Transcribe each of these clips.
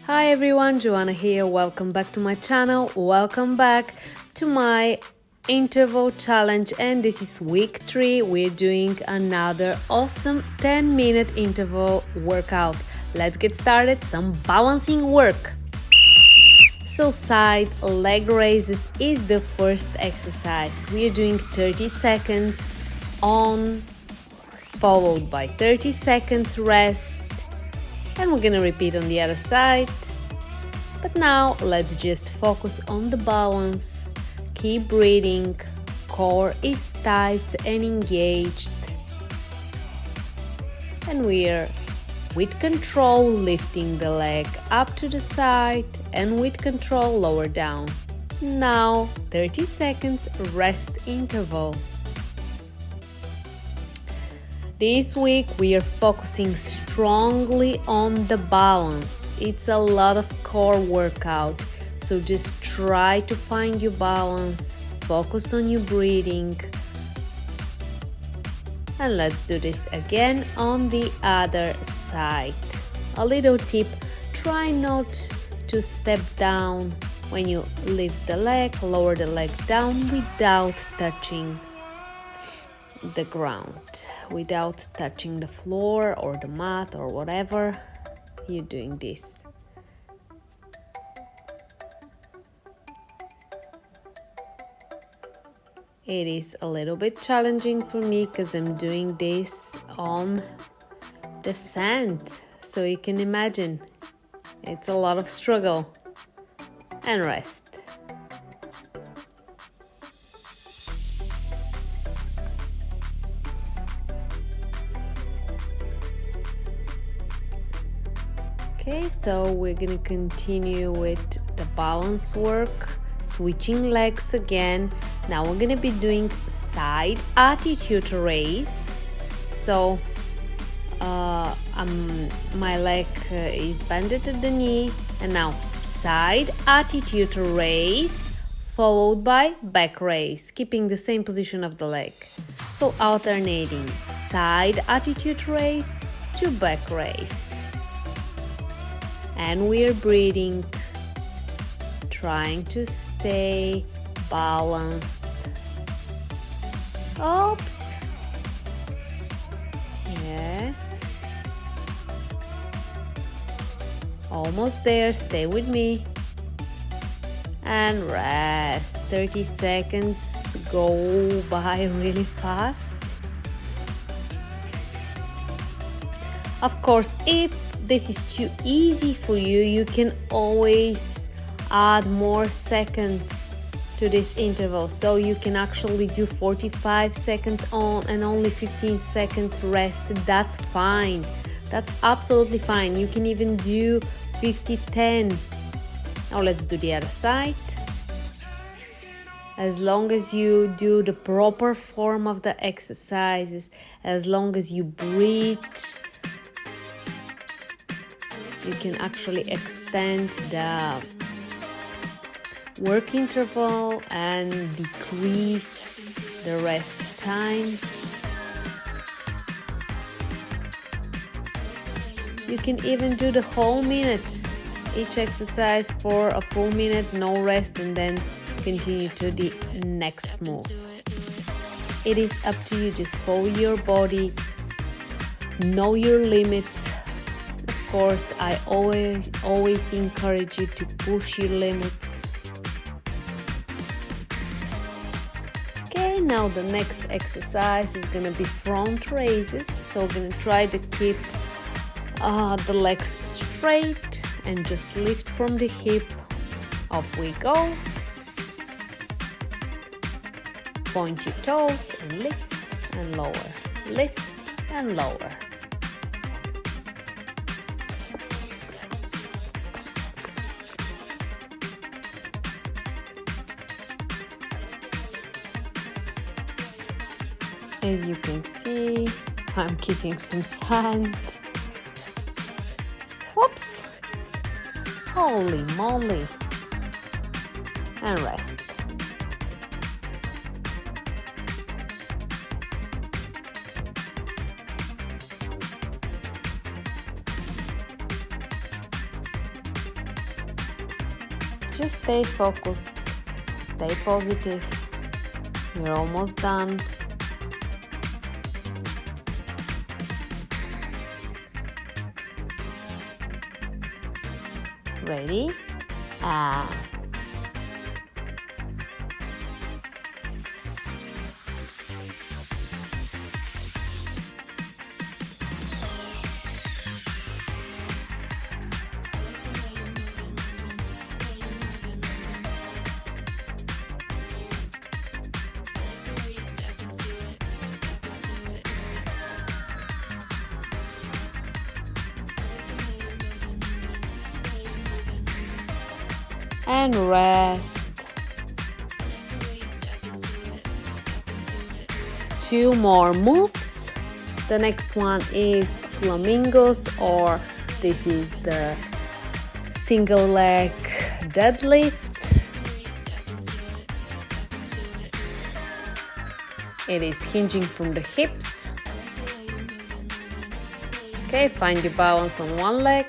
Hi everyone, Joana here. Welcome back to my channel. Welcome back to my interval challenge, and this is week 3. We're doing another awesome 10-minute interval workout. Let's get started. Some balancing work. So side leg raises is the first exercise. We're doing 30 seconds on, followed by 30 seconds rest, and we're gonna repeat on the other side. But now let's just focus on the balance. Keep breathing. Core is tight and engaged, and we're with control lifting the leg up to the side, and with control lower down. Now 30 seconds rest interval. This week we are focusing strongly on the balance. It's a lot of core workout, so just try to find your balance, focus on your breathing. And let's do this again on the other side. A little tip, try not to step down when you lift the leg, lower the leg down without touching the ground, without touching the floor or the mat or whatever you're doing this. It is a little bit challenging for me because I'm doing this on the sand, so you can imagine it's a lot of struggle. And rest. Okay, so we're gonna continue with the balance work, switching legs again. Now we're gonna be doing side attitude raise. So my leg is bended at the knee, and now side attitude raise followed by back raise, keeping the same position of the leg. So alternating side attitude raise to back raise. And we're breathing, trying to stay balanced. Oops. Yeah. Almost there, stay with me. And rest. 30 seconds go by really fast. Of course, if this is too easy for you, you can always add more seconds to this interval, so you can actually do 45 seconds on and only 15 seconds rest. That's fine, that's absolutely fine. You can even do 50-10. Now let's do the other side. As long as you do the proper form of the exercises, as long as you breathe, you can actually extend the work interval and decrease the rest time. You can even do the whole minute, each exercise for a full minute, no rest, and then continue to the next move. It is up to you, just follow your body, know your limits. Of course, I always encourage you to push your limits. Okay, now the next exercise is gonna be front raises. So we're gonna try to keep the legs straight and just lift from the hip. Off we go. Point your toes and lift and lower, lift and lower. As you can see, I'm keeping some sand. Whoops! Holy moly! And rest. Just stay focused, stay positive. You're almost done. Ready? And rest. 2 more moves. The next one is flamingos, or this is the single leg deadlift. It is hinging from the hips. Okay, find your balance on one leg.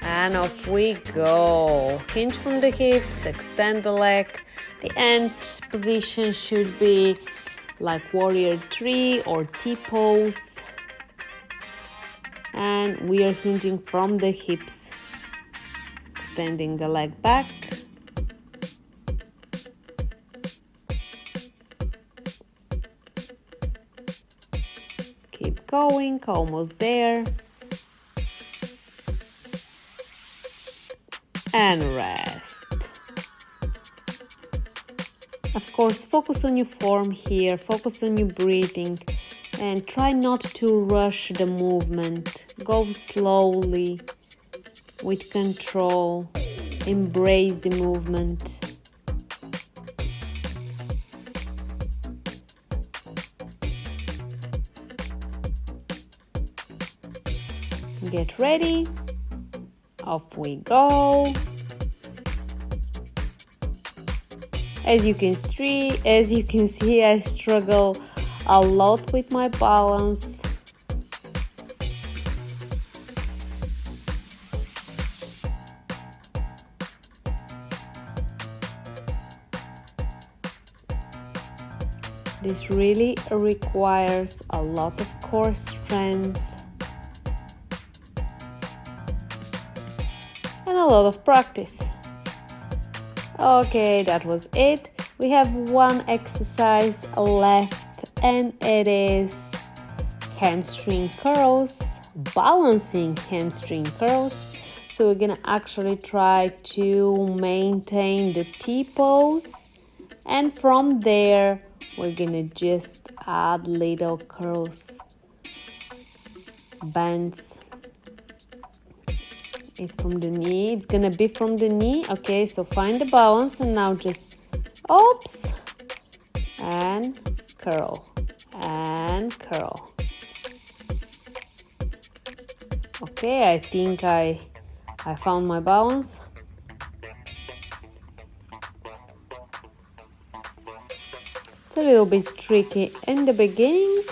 And off we go. Hinge from the hips, extend the leg. The end position should be like warrior 3 or T-pose. And we are hinging from the hips, extending the leg back. Keep going, almost there. And rest. Of course, focus on your form here, focus on your breathing, and try not to rush the movement. Go slowly, with control, embrace the movement. Get ready. Off we go. As you can see, I struggle a lot with my balance. This really requires a lot of core strength and a lot of practice. Okay, that was it. We have one exercise left, and it is hamstring curls, balancing hamstring curls. So we're gonna actually try to maintain the T-pose, and from there we're gonna just add little curls, bends. It's from the knee, it's gonna be from the knee. Okay, so find the balance, and now just oops, and curl, and curl. Okay, I think I found my balance. It's a little bit tricky in the beginning,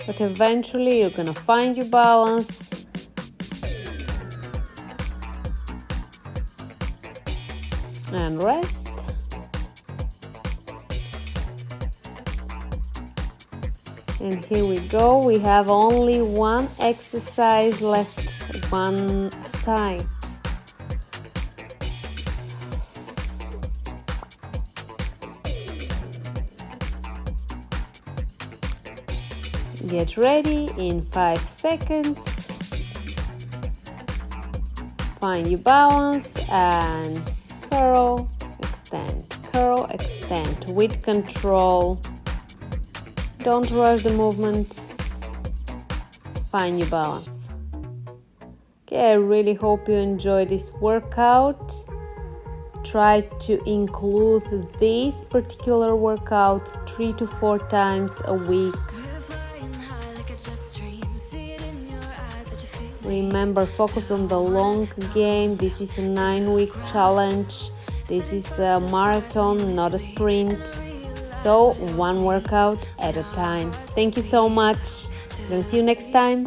but eventually you're gonna find your balance. And rest. And here we go. We have only one exercise left, one side. Get ready in 5 seconds. Find your balance and curl, extend with control. Don't rush the movement. Find your balance. Okay, I really hope you enjoy this workout. Try to include this particular workout 3 to 4 times a week. Remember, focus on the long game. This is a 9-week challenge. This is a marathon, not a sprint. So, one workout at a time. Thank you so much. I'm gonna see you next time.